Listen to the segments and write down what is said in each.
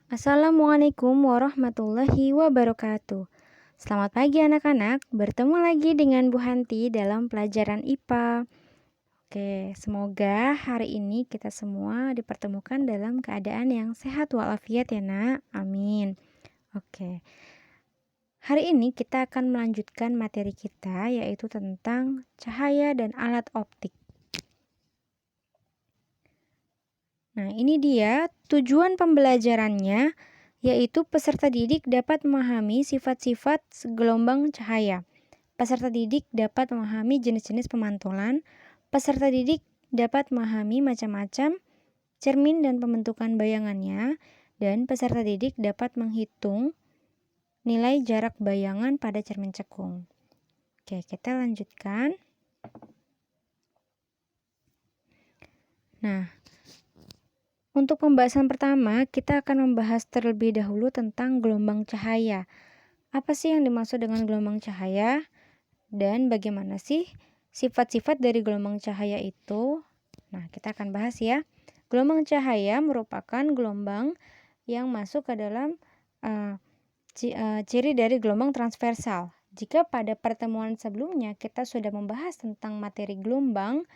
Assalamualaikum warahmatullahi wabarakatuh. Selamat pagi anak-anak, bertemu lagi dengan Bu Hanti dalam pelajaran IPA. Oke, semoga hari ini kita semua dipertemukan dalam keadaan yang sehat walafiat ya nak, amin. Oke, hari ini kita akan melanjutkan materi kita yaitu tentang cahaya dan alat optik. Nah, ini dia tujuan pembelajarannya, yaitu peserta didik dapat memahami sifat-sifat gelombang cahaya. Peserta didik dapat memahami jenis-jenis pemantulan. Peserta didik dapat memahami macam-macam cermin dan pembentukan bayangannya. Dan peserta didik dapat menghitung nilai jarak bayangan pada cermin cekung. Oke, kita lanjutkan. Nah, untuk pembahasan pertama, kita akan membahas terlebih dahulu tentang gelombang cahaya. Apa sih yang dimaksud dengan gelombang cahaya? Dan bagaimana sih sifat-sifat dari gelombang cahaya itu? Nah, kita akan bahas ya. Gelombang cahaya merupakan gelombang yang masuk ke dalam ciri dari gelombang transversal. Jika pada pertemuan sebelumnya kita sudah membahas tentang materi gelombang,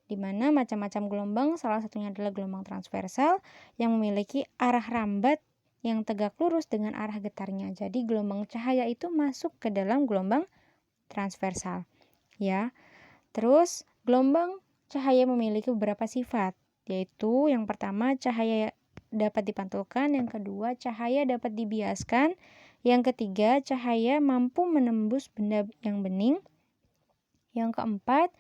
di mana macam-macam gelombang, salah satunya adalah gelombang transversal yang memiliki arah rambat yang tegak lurus dengan arah getarnya. Jadi gelombang cahaya itu masuk ke dalam gelombang transversal, ya. Terus gelombang cahaya memiliki beberapa sifat, yaitu yang pertama cahaya dapat dipantulkan, yang kedua cahaya dapat dibiaskan, yang ketiga cahaya mampu menembus benda yang bening, yang keempat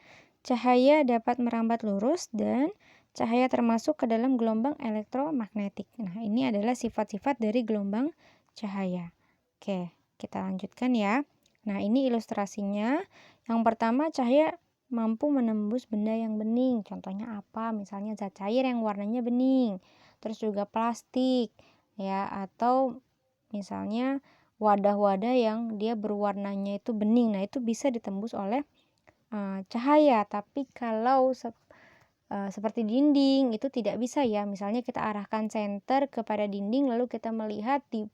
cahaya dapat merambat lurus, dan cahaya termasuk ke dalam gelombang elektromagnetik. Nah, ini adalah sifat-sifat dari gelombang cahaya. Oke, kita lanjutkan ya. Nah, ini ilustrasinya. Yang pertama, cahaya mampu menembus benda yang bening. Contohnya apa? Misalnya zat cair yang warnanya bening. Terus juga plastik, ya, atau misalnya wadah-wadah yang dia berwarnanya itu bening. Nah, itu bisa ditembus oleh cahaya. Tapi kalau seperti dinding itu tidak bisa ya. Misalnya kita arahkan senter kepada dinding lalu kita melihat di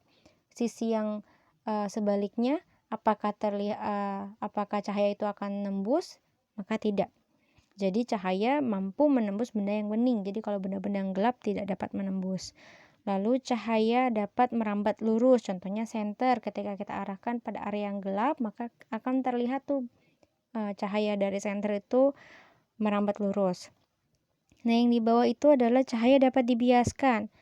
sisi yang sebaliknya apakah cahaya itu akan nembus? Maka tidak. Jadi cahaya mampu menembus benda yang bening. Jadi kalau benda-benda yang gelap tidak dapat menembus. Lalu cahaya dapat merambat lurus. Contohnya senter, ketika kita arahkan pada area yang gelap maka akan terlihat tuh cahaya dari senter itu merambat lurus. Nah, yang di bawah itu adalah cahaya dapat dibiaskan.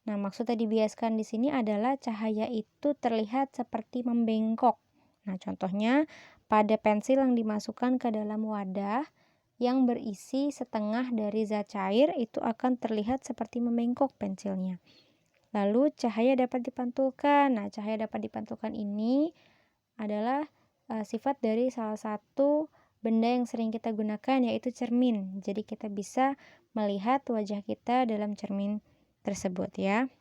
Nah, maksudnya dibiaskan di sini adalah cahaya itu terlihat seperti membengkok. Nah, contohnya pada pensil yang dimasukkan ke dalam wadah yang berisi setengah dari zat cair itu akan terlihat seperti membengkok pensilnya. Lalu cahaya dapat dipantulkan. Nah, cahaya dapat dipantulkan ini adalah sifat dari salah satu benda yang sering kita gunakan yaitu cermin. Jadi kita bisa melihat wajah kita dalam cermin tersebut ya.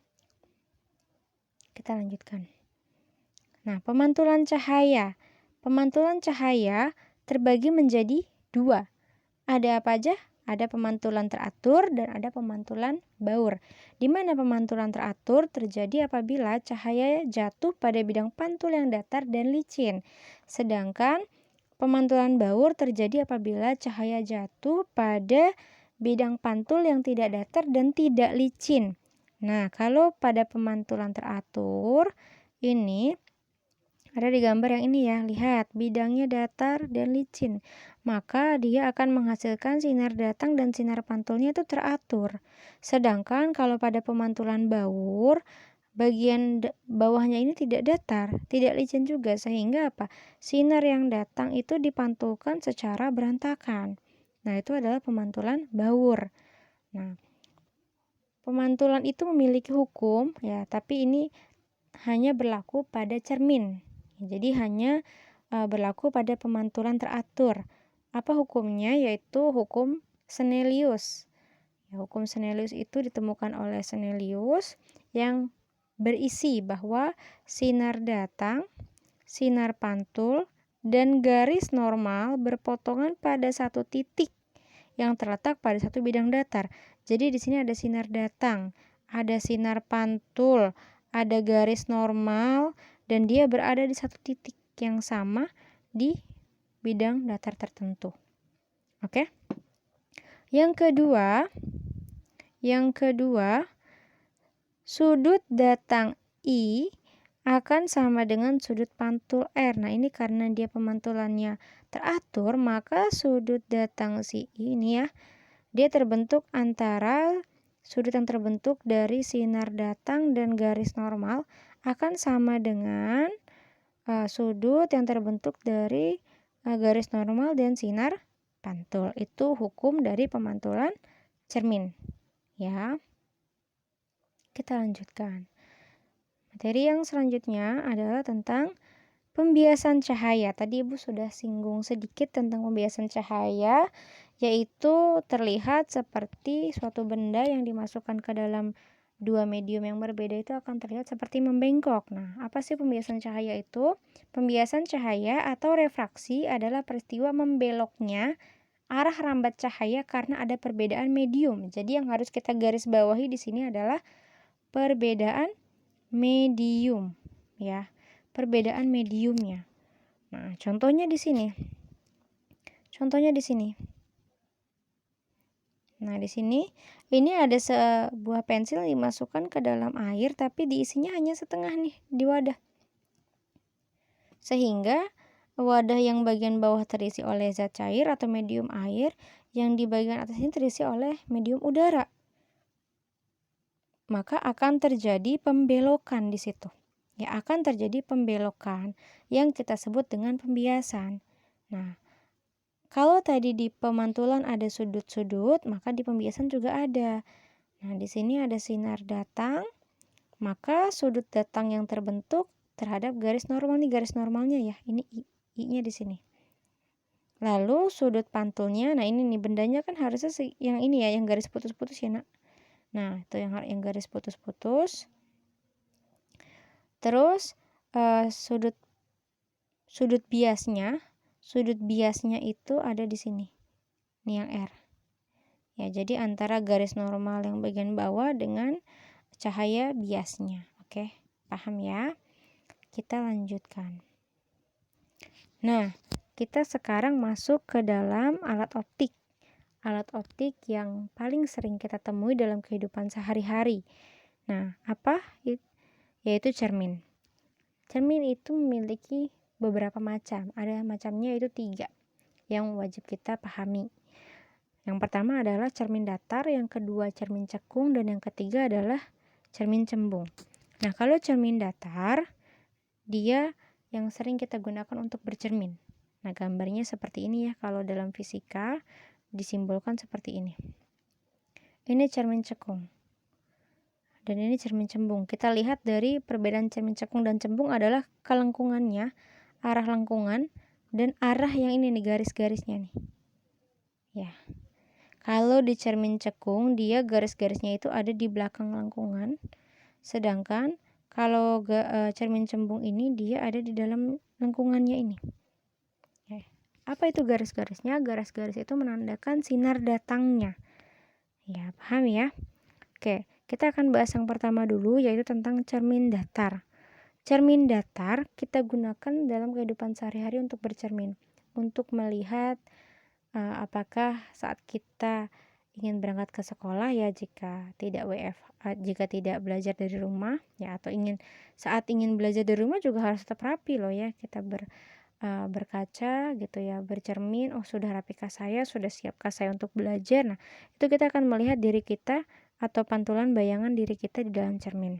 Kita lanjutkan. Nah, pemantulan cahaya. Pemantulan cahaya terbagi menjadi dua. Ada apa aja? Ada pemantulan teratur dan ada pemantulan baur. Di mana pemantulan teratur terjadi apabila cahaya jatuh pada bidang pantul yang datar dan licin. Sedangkan pemantulan baur terjadi apabila cahaya jatuh pada bidang pantul yang tidak datar dan tidak licin. Nah, kalau pada pemantulan teratur ini ada di gambar yang ini ya, lihat bidangnya datar dan licin. Maka dia akan menghasilkan sinar datang dan sinar pantulnya itu teratur. Sedangkan kalau pada pemantulan baur, bagian bawahnya ini tidak datar, tidak licin juga, sehingga apa? Sinar yang datang itu dipantulkan secara berantakan. Nah, itu adalah pemantulan baur. Nah, pemantulan itu memiliki hukum ya, tapi ini hanya berlaku pada cermin. Jadi hanya berlaku pada pemantulan teratur. Apa hukumnya? Yaitu hukum Snellius. Ya, hukum Snellius itu ditemukan oleh Snellius yang berisi bahwa sinar datang, sinar pantul, dan garis normal berpotongan pada satu titik yang terletak pada satu bidang datar. Jadi di sini ada sinar datang, ada sinar pantul, ada garis normal dan dia berada di satu titik yang sama di bidang datar tertentu. Oke? Yang kedua, sudut datang I akan sama dengan sudut pantul R. Nah, ini karena dia pemantulannya teratur, maka sudut datang si I ini ya, dia terbentuk antara sudut yang terbentuk dari sinar datang dan garis normal akan sama dengan sudut yang terbentuk dari garis normal dan sinar pantul. Itu hukum dari pemantulan cermin. Ya. Kita lanjutkan. Materi yang selanjutnya adalah tentang pembiasan cahaya. Tadi Ibu sudah singgung sedikit tentang pembiasan cahaya, yaitu terlihat seperti suatu benda yang dimasukkan ke dalam dua medium yang berbeda itu akan terlihat seperti membengkok. Nah, apa sih pembiasan cahaya itu? Pembiasan cahaya atau refraksi adalah peristiwa membeloknya arah rambat cahaya karena ada perbedaan medium. Jadi yang harus kita garis bawahi di sini adalah perbedaan medium, ya. Perbedaan mediumnya. Nah, contohnya di sini. Nah, di sini ini ada sebuah pensil dimasukkan ke dalam air tapi diisinya hanya setengah nih di wadah. Sehingga wadah yang bagian bawah terisi oleh zat cair atau medium air, yang di bagian atas ini terisi oleh medium udara. Maka akan terjadi pembelokan di situ. Ya, akan terjadi pembelokan yang kita sebut dengan pembiasan. Nah, kalau tadi di pemantulan ada sudut-sudut, maka di pembiasan juga ada. Nah, di sini ada sinar datang, maka sudut datang yang terbentuk terhadap garis normal nih, garis normalnya ya. Ini I-nya di sini. Lalu sudut pantulnya, nah ini nih bendanya kan harusnya yang ini ya, yang garis putus-putus ya, Nak. Nah, itu yang garis putus-putus. Terus sudut biasnya itu ada di sini. Ini yang R. Ya, jadi antara garis normal yang bagian bawah dengan cahaya biasnya. Oke, paham ya? Kita lanjutkan. Nah, kita sekarang masuk ke dalam alat optik. Alat optik yang paling sering kita temui dalam kehidupan sehari-hari. Nah, apa? Yaitu cermin. Cermin itu memiliki beberapa macam. Ada macamnya itu 3 yang wajib kita pahami. Yang pertama adalah cermin datar, yang kedua cermin cekung, dan yang ketiga adalah cermin cembung. Nah, kalau cermin datar, dia yang sering kita gunakan untuk bercermin. Nah, gambarnya seperti ini ya, kalau dalam fisika disimbolkan seperti ini. Ini cermin cekung. Dan ini cermin cembung. Kita lihat dari perbedaan cermin cekung dan cembung adalah kelengkungannya, arah lengkungan, dan arah yang ini nih, garis-garisnya nih. Ya. Kalau di cermin cekung, dia garis-garisnya itu ada di belakang lengkungan. Sedangkan kalau cermin cembung ini, dia ada di dalam lengkungannya ini. Ya. Apa itu garis-garisnya? Garis-garis itu menandakan sinar datangnya. Ya, paham ya? Oke, kita akan bahas yang pertama dulu, yaitu tentang cermin datar. Cermin datar kita gunakan dalam kehidupan sehari-hari untuk bercermin, untuk melihat apakah saat kita ingin berangkat ke sekolah ya, jika tidak jika tidak belajar dari rumah ya, atau saat ingin belajar dari rumah juga harus tetap rapi loh ya, kita berkaca gitu ya, bercermin, oh sudah rapikah saya, sudah siapkah saya untuk belajar. Nah, itu kita akan melihat diri kita atau pantulan bayangan diri kita di dalam cermin.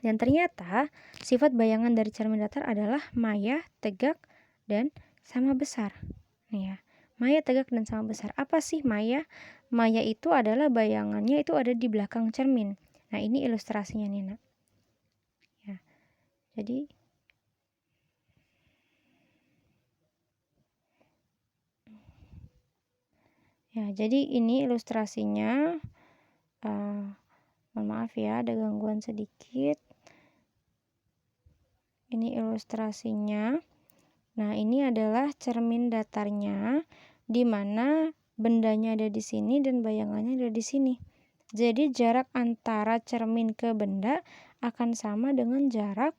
Dan ternyata sifat bayangan dari cermin datar adalah maya, tegak, dan sama besar. Nih ya, maya, tegak, dan sama besar. Apa sih maya? Maya itu adalah bayangannya itu ada di belakang cermin. Nah, ini ilustrasinya nih, Nak. Ya. Jadi ini ilustrasinya. Mohon maaf ya, ada gangguan sedikit. Ini ilustrasinya. Nah, ini adalah cermin datarnya, di mana bendanya ada di sini dan bayangannya ada di sini. Jadi jarak antara cermin ke benda akan sama dengan jarak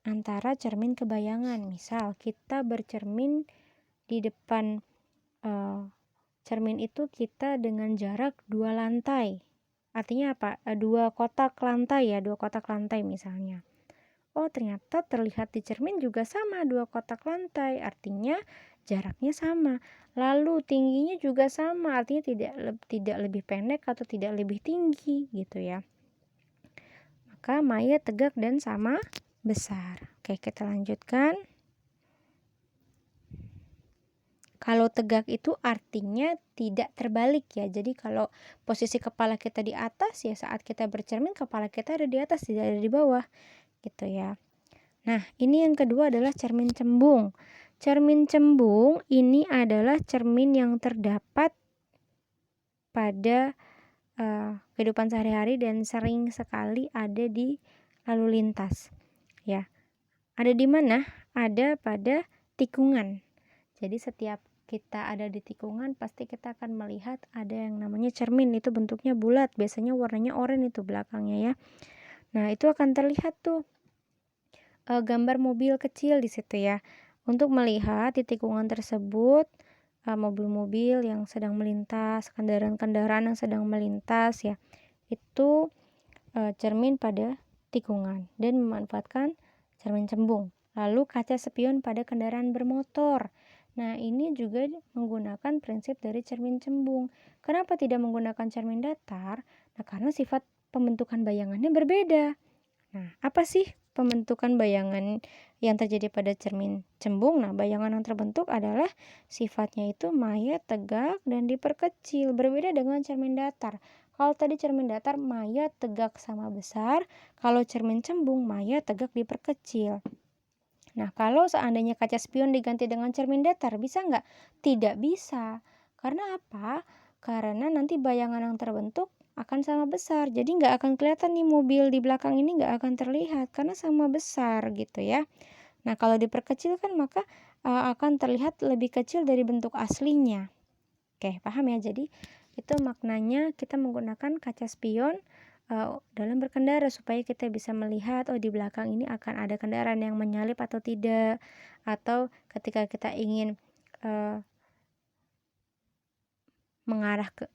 antara cermin ke bayangan. Misal kita bercermin di depan cermin itu kita dengan jarak 2 lantai. Artinya apa? 2 kotak lantai ya, 2 kotak lantai misalnya. Oh, ternyata terlihat di cermin juga sama 2 kotak lantai, artinya jaraknya sama. Lalu tingginya juga sama, artinya tidak lebih pendek atau tidak lebih tinggi gitu ya. Maka Maya tegak dan sama besar. Oke, kita lanjutkan. Kalau tegak itu artinya tidak terbalik ya. Jadi kalau posisi kepala kita di atas ya saat kita bercermin kepala kita ada di atas, tidak ada di bawah gitu ya. Nah, ini yang kedua adalah cermin cembung. Cermin cembung ini adalah cermin yang terdapat pada kehidupan sehari-hari dan sering sekali ada di lalu lintas. Ya, ada di mana? Ada pada tikungan. Jadi setiap kita ada di tikungan pasti kita akan melihat ada yang namanya cermin, itu bentuknya bulat, biasanya warnanya oranye itu belakangnya ya. Nah, itu akan terlihat tuh gambar mobil kecil di situ ya. Untuk melihat di tikungan tersebut mobil-mobil yang sedang melintas, kendaraan-kendaraan yang sedang melintas ya. Itu cermin pada tikungan dan memanfaatkan cermin cembung. Lalu kaca spion pada kendaraan bermotor. Nah, ini juga menggunakan prinsip dari cermin cembung. Kenapa tidak menggunakan cermin datar? Nah, karena sifat pembentukan bayangannya berbeda. Nah, apa sih pembentukan bayangan yang terjadi pada cermin cembung? Nah, bayangan yang terbentuk adalah sifatnya itu maya tegak dan diperkecil, berbeda dengan cermin datar. Kalau tadi cermin datar maya tegak sama besar, kalau cermin cembung maya tegak diperkecil. Nah, kalau seandainya kaca spion diganti dengan cermin datar, bisa nggak? Tidak bisa. Karena apa? Karena nanti bayangan yang terbentuk akan sama besar. Jadi nggak akan kelihatan nih mobil di belakang ini nggak akan terlihat karena sama besar gitu ya. Nah, kalau diperkecil kan maka akan terlihat lebih kecil dari bentuk aslinya. Oke, paham ya? Jadi itu maknanya kita menggunakan kaca spion dalam berkendara supaya kita bisa melihat di belakang ini akan ada kendaraan yang menyalip atau tidak, atau ketika kita ingin mengarah ke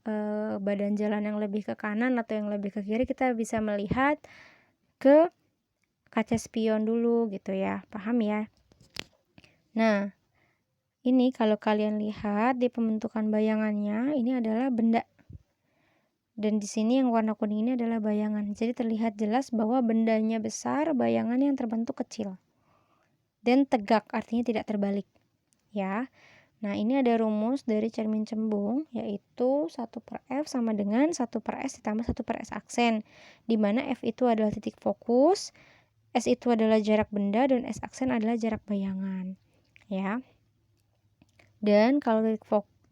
badan jalan yang lebih ke kanan atau yang lebih ke kiri, kita bisa melihat ke kaca spion dulu gitu ya. Paham ya? Nah, ini kalau kalian lihat di pembentukan bayangannya, ini adalah benda. Dan di sini yang warna kuning ini adalah bayangan. Jadi terlihat jelas bahwa bendanya besar, bayangan yang terbentuk kecil. Dan tegak, artinya tidak terbalik. Ya. Nah, ini ada rumus dari cermin cembung, yaitu 1/F sama dengan 1/S ditambah 1/S aksen. Di mana F itu adalah titik fokus, S itu adalah jarak benda, dan S aksen adalah jarak bayangan. Ya. Dan kalau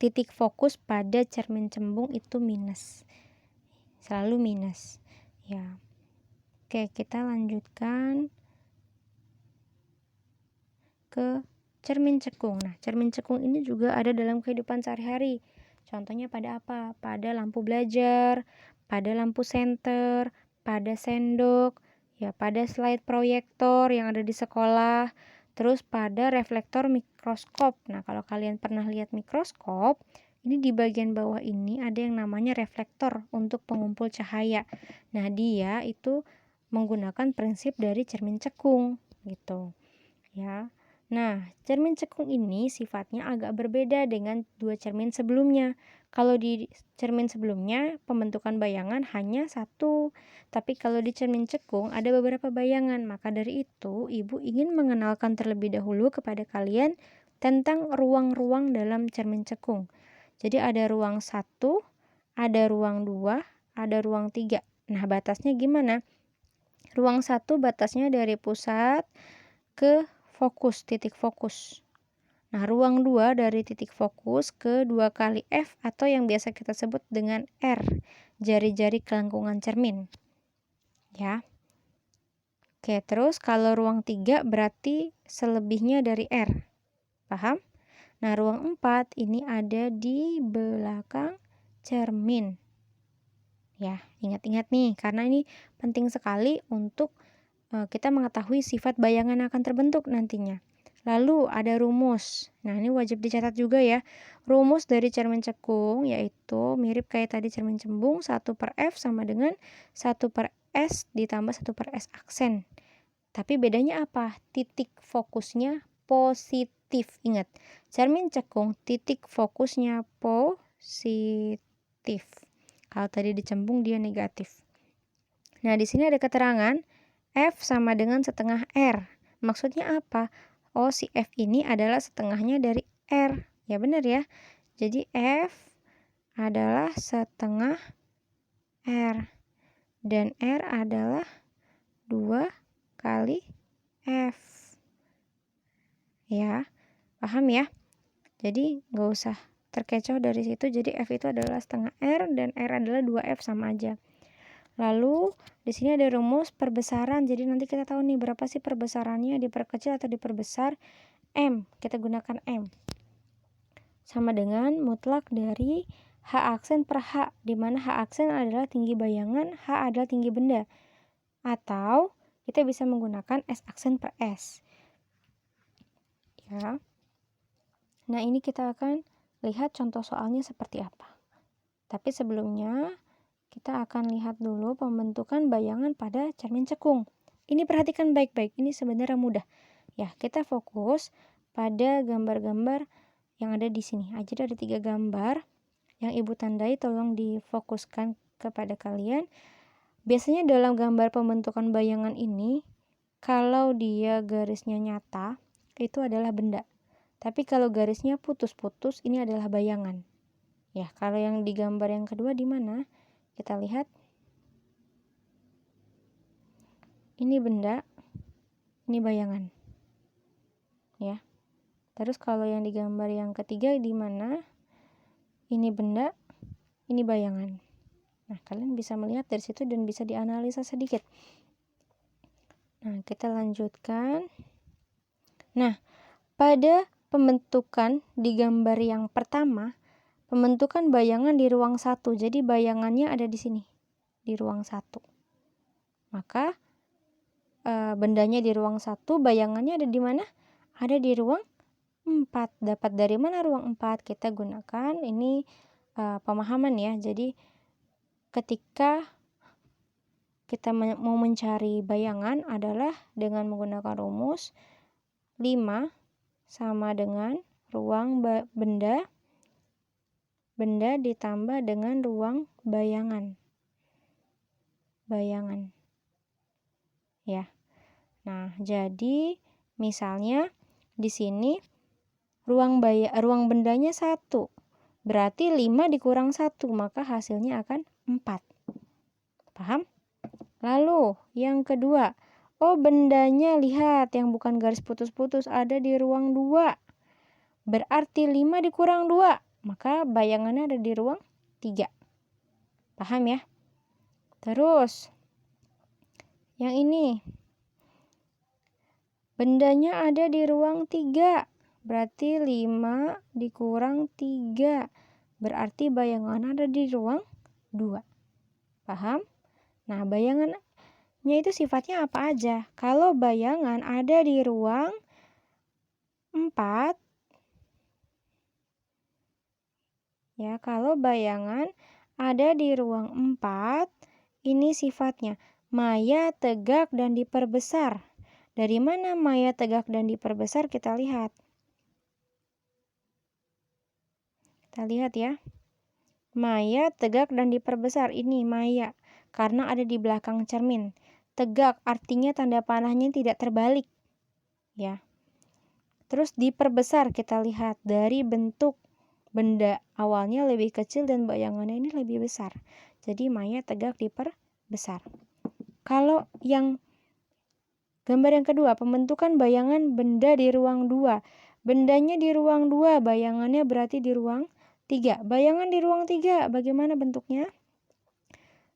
titik fokus pada cermin cembung itu minus. Selalu minus ya. Oke, kita lanjutkan ke cermin cekung. Nah, cermin cekung ini juga ada dalam kehidupan sehari-hari. Contohnya pada apa? Pada lampu belajar, pada lampu senter, pada sendok, ya pada slide proyektor yang ada di sekolah, terus pada reflektor mikroskop. Nah, kalau kalian pernah lihat mikroskop, ini di bagian bawah ini ada yang namanya reflektor untuk pengumpul cahaya. Nah, dia itu menggunakan prinsip dari cermin cekung gitu. Ya. Nah, cermin cekung ini sifatnya agak berbeda dengan dua cermin sebelumnya. Kalau di cermin sebelumnya pembentukan bayangan hanya satu, tapi kalau di cermin cekung ada beberapa bayangan. Maka dari itu, Ibu ingin mengenalkan terlebih dahulu kepada kalian tentang ruang-ruang dalam cermin cekung. Jadi ada ruang 1, ada ruang 2, ada ruang 3. Nah, batasnya gimana? Ruang 1 batasnya dari pusat ke fokus, titik fokus. Nah, ruang 2 dari titik fokus ke 2 kali F atau yang biasa kita sebut dengan R, jari-jari kelengkungan cermin. Ya. Oke, terus kalau ruang 3 berarti selebihnya dari R. Paham? Nah, ruang 4 ini ada di belakang cermin. Ya, ingat-ingat nih, karena ini penting sekali untuk kita mengetahui sifat bayangan yang akan terbentuk nantinya. Lalu ada rumus. Nah, ini wajib dicatat juga ya. Rumus dari cermin cekung yaitu mirip kayak tadi cermin cembung, 1/F sama dengan 1/S ditambah 1/S aksen. Tapi bedanya apa? Titik fokusnya positif. Ingat, cermin cekung titik fokusnya positif. Kalau tadi dicembung dia negatif. Nah, di sini ada keterangan F sama dengan setengah R. Maksudnya apa? Oh, si F ini adalah setengahnya dari R. Ya benar ya. Jadi F adalah setengah R. Dan R adalah 2 kali F. Ya, paham ya? Jadi nggak usah terkecoh dari situ. Jadi F itu adalah setengah R dan R adalah 2F sama aja. Lalu di sini ada rumus perbesaran. Jadi nanti kita tahu nih berapa sih perbesarannya, diperkecil atau diperbesar. M, kita gunakan M. Sama dengan mutlak dari H aksen per H, di mana H aksen adalah tinggi bayangan, H adalah tinggi benda. Atau kita bisa menggunakan S aksen per S. Ya. Nah, ini kita akan lihat contoh soalnya seperti apa. Tapi sebelumnya kita akan lihat dulu pembentukan bayangan pada cermin cekung. Ini perhatikan baik-baik, ini sebenarnya mudah. Ya, kita fokus pada gambar-gambar yang ada di sini. Jadi ada 3 gambar yang Ibu tandai, tolong difokuskan kepada kalian. Biasanya dalam gambar pembentukan bayangan ini, kalau dia garisnya nyata, itu adalah benda. Tapi kalau garisnya putus-putus, ini adalah bayangan. Ya, kalau yang di gambar yang kedua di mana? Kita lihat. Ini benda, ini bayangan. Ya. Terus kalau yang di gambar yang ketiga di mana? Ini benda, ini bayangan. Nah, kalian bisa melihat dari situ dan bisa dianalisa sedikit. Nah, kita lanjutkan. Nah, pada pembentukan di gambar yang pertama, pembentukan bayangan di ruang 1. Jadi bayangannya ada di sini, di ruang 1. Maka bendanya di ruang 1, bayangannya ada di mana? Ada di ruang 4. Dapat dari mana ruang 4? Kita gunakan ini pemahaman ya. Jadi ketika kita mau mencari bayangan adalah dengan menggunakan rumus 5 sama dengan ruang benda ditambah dengan ruang bayangan. Ya. Nah, jadi misalnya di sini ruang bendanya 1. Berarti 5 dikurang 1, maka hasilnya akan 4. Paham? Lalu yang kedua, oh bendanya lihat yang bukan garis putus-putus ada di ruang 2. Berarti 5 dikurang 2, maka bayangannya ada di ruang 3. Paham ya? Terus yang ini, bendanya ada di ruang 3. Berarti 5 dikurang 3. Berarti bayangan ada di ruang 2. Paham? Nah, bayangannya itu sifatnya apa aja? Kalau bayangan ada di ruang 4, ya, kalau bayangan ada di ruang 4, ini sifatnya maya, tegak, dan diperbesar. Dari mana maya, tegak, dan diperbesar? Kita lihat. Kita lihat ya. Maya, tegak, dan diperbesar. Ini maya, karena ada di belakang cermin. Tegak, artinya tanda panahnya tidak terbalik. Ya. Terus diperbesar, kita lihat dari bentuk benda awalnya lebih kecil dan bayangannya ini lebih besar. Jadi maya, tegak, diperbesar. Kalau yang gambar yang kedua, pembentukan bayangan benda di ruang 2. Bendanya di ruang 2, bayangannya berarti di ruang 3. Bayangan di ruang 3, bagaimana bentuknya?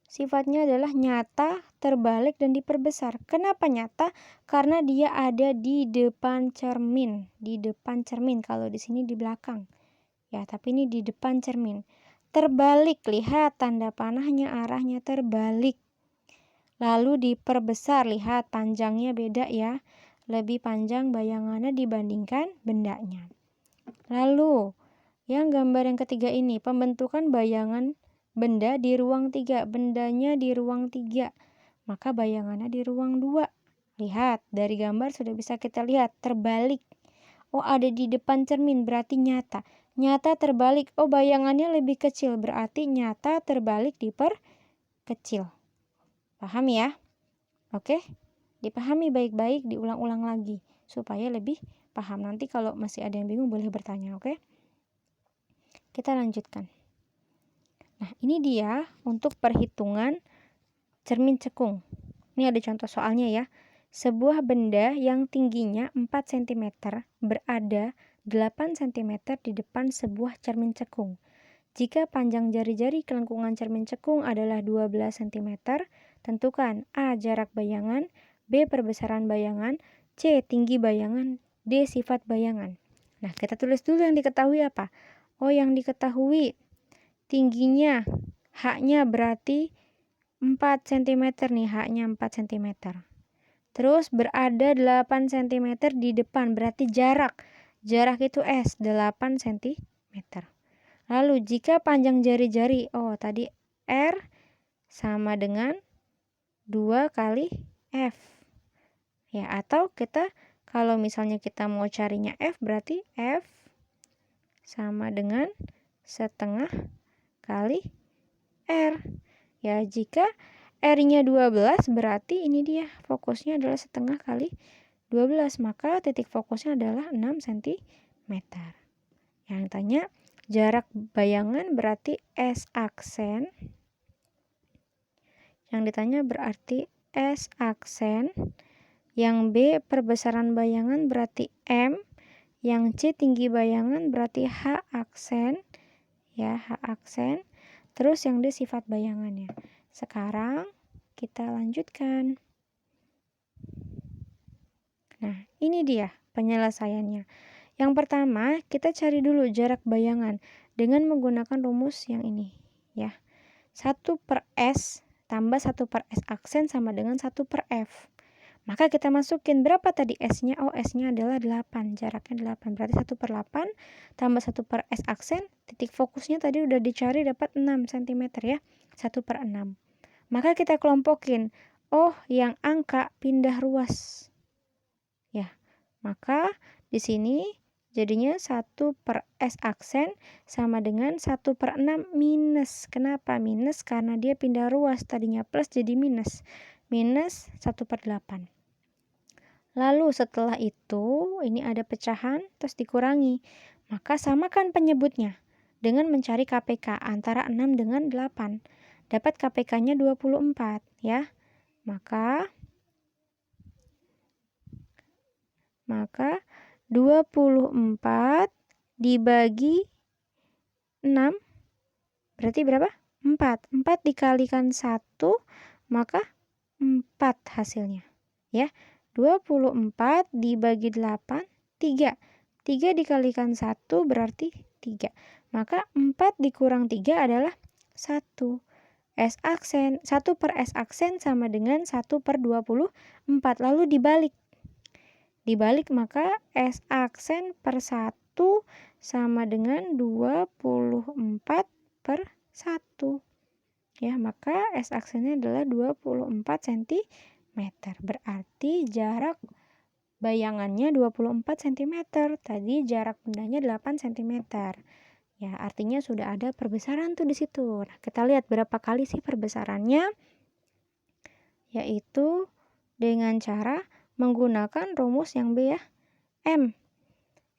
Sifatnya adalah nyata, terbalik, dan diperbesar. Kenapa nyata? Karena dia ada di depan cermin. Di depan cermin, kalau di sini di belakang. Ya, tapi ini di depan cermin. terbalik. Lihat tanda panahnya arahnya terbalik. Lalu diperbesar, lihat panjangnya beda ya. Lebih panjang bayangannya dibandingkan bendanya. Lalu yang gambar yang ketiga ini, pembentukan bayangan benda di ruang 3. Bendanya di ruang 3, maka bayangannya di ruang 2. Lihat, dari gambar sudah bisa kita lihat terbalik. Oh, ada di depan cermin, berarti nyata. Nyata terbalik, oh bayangannya lebih kecil, berarti nyata terbalik diperkecil. Paham ya? Oke, dipahami baik-baik, diulang-ulang lagi supaya lebih paham. Nanti kalau masih ada yang bingung boleh bertanya, oke? Kita lanjutkan. Nah, ini dia untuk perhitungan cermin cekung. Ini ada contoh soalnya ya. Sebuah benda yang tingginya 4 cm berada 8 cm di depan sebuah cermin cekung. Jika panjang jari-jari kelengkungan cermin cekung adalah 12 cm, tentukan A. Jarak bayangan, B. Perbesaran bayangan, C. Tinggi bayangan, D. Sifat bayangan. Nah, kita tulis dulu yang diketahui apa? Oh, yang diketahui tingginya, H-nya berarti 4 cm nih, H-nya 4 cm. Terus berada 8 cm di depan, berarti jarak. Jarak itu S, 8 cm. Lalu jika panjang jari-jari, oh tadi R sama dengan 2 kali F. Ya, atau kita kalau misalnya kita mau carinya F, berarti F sama dengan setengah kali R. Ya, jika R-nya 12 berarti ini dia fokusnya adalah setengah kali 12, maka titik fokusnya adalah 6 cm. Yang tanya jarak bayangan berarti S aksen. Yang ditanya berarti S aksen. Yang B perbesaran bayangan berarti M. Yang C tinggi bayangan berarti H aksen. Ya, H aksen. Terus yang D sifat bayangannya. Sekarang kita lanjutkan. Nah, ini dia penyelesaiannya. Yang pertama, kita cari dulu jarak bayangan dengan menggunakan rumus yang ini, ya. 1/S tambah 1/S aksen sama dengan 1/F. Maka kita masukin berapa tadi S-nya? Oh, S-nya adalah 8, jaraknya 8. Berarti 1/8 tambah 1/S aksen, titik fokusnya tadi udah dicari dapat 6 cm ya. 1/6. Maka kita kelompokin. Oh, yang angka pindah ruas. Ya, maka di sini jadinya 1/S aksen sama dengan 1/6 minus. Kenapa minus? Karena dia pindah ruas, tadinya plus jadi minus. Minus 1/8. Lalu setelah itu, ini ada pecahan, terus dikurangi. Maka samakan penyebutnya dengan mencari KPK antara 6 dengan 8. Dapat KPK-nya 24, ya. Maka 24 dibagi 6 berarti berapa? 4. 4 dikalikan 1, maka 4 hasilnya. Ya. 24 dibagi 8, 3. 3 dikalikan 1 berarti 3. Maka 4 dikurang 3 adalah 1. S aksen, 1/S aksen sama dengan 1/24. Lalu dibalik. Dibalik maka S aksen per 1 sama dengan 24/1. Ya, maka S aksennya adalah 24 cm. Berarti jarak bayangannya 24 cm. Tadi jarak bendanya 8 cm. Ya, artinya sudah ada perbesaran tuh di situ. Nah, kita lihat berapa kali sih perbesarannya? Yaitu dengan cara menggunakan rumus yang B ya. M.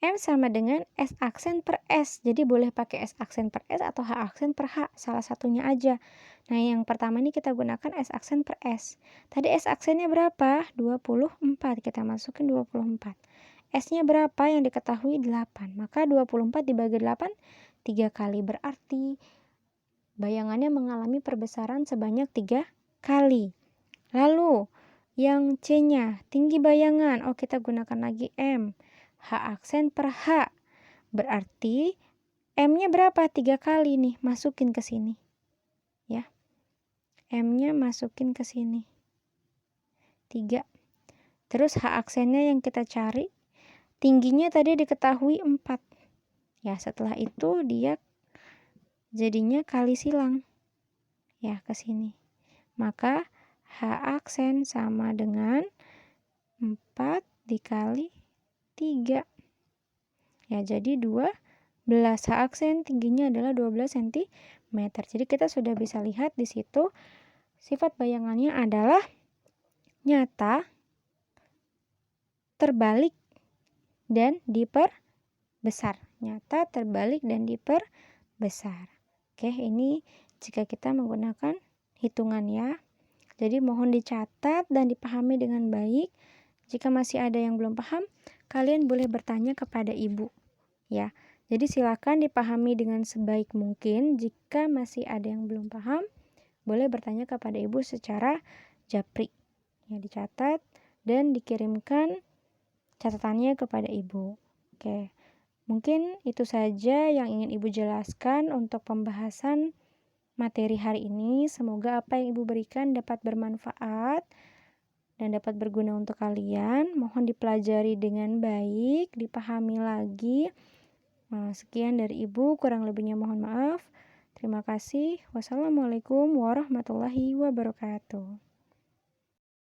M sama dengan S aksen per S. Jadi boleh pakai S aksen per S atau H aksen per H. Salah satunya aja. Nah, yang pertama ini kita gunakan S aksen per S. Tadi S aksennya berapa? 24. Kita masukin 24. S-nya berapa? Yang diketahui 8. Maka 24 dibagi 8, 3 kali. Berarti bayangannya mengalami perbesaran sebanyak 3 kali. Lalu, yang C-nya, tinggi bayangan. Oh, kita gunakan lagi M. H aksen per H. Berarti M-nya berapa? 3 kali nih, masukin ke sini. Ya. M-nya masukin ke sini. 3. Terus H aksennya yang kita cari, tingginya tadi diketahui 4. Ya, setelah itu dia jadinya kali silang. Ya, ke sini. Maka H aksen sama dengan 4 dikali 3. Ya, jadi 12. H aksen tingginya adalah 12 cm. Jadi kita sudah bisa lihat di situ sifat bayangannya adalah nyata, terbalik, dan diperbesar. Nyata, terbalik, dan diperbesar. Oke, ini jika kita menggunakan hitungan ya. Jadi mohon dicatat dan dipahami dengan baik. Jika masih ada yang belum paham, kalian boleh bertanya kepada ibu. Ya, jadi silakan dipahami dengan sebaik mungkin. Jika masih ada yang belum paham, boleh bertanya kepada ibu secara japri. Ya, dicatat dan dikirimkan catatannya kepada ibu. Oke, mungkin itu saja yang ingin ibu jelaskan untuk pembahasan materi hari ini. Semoga apa yang ibu berikan dapat bermanfaat dan dapat berguna untuk kalian. Mohon dipelajari dengan baik, dipahami lagi. Sekian dari ibu, kurang lebihnya mohon maaf. Terima kasih. Wassalamualaikum warahmatullahi wabarakatuh.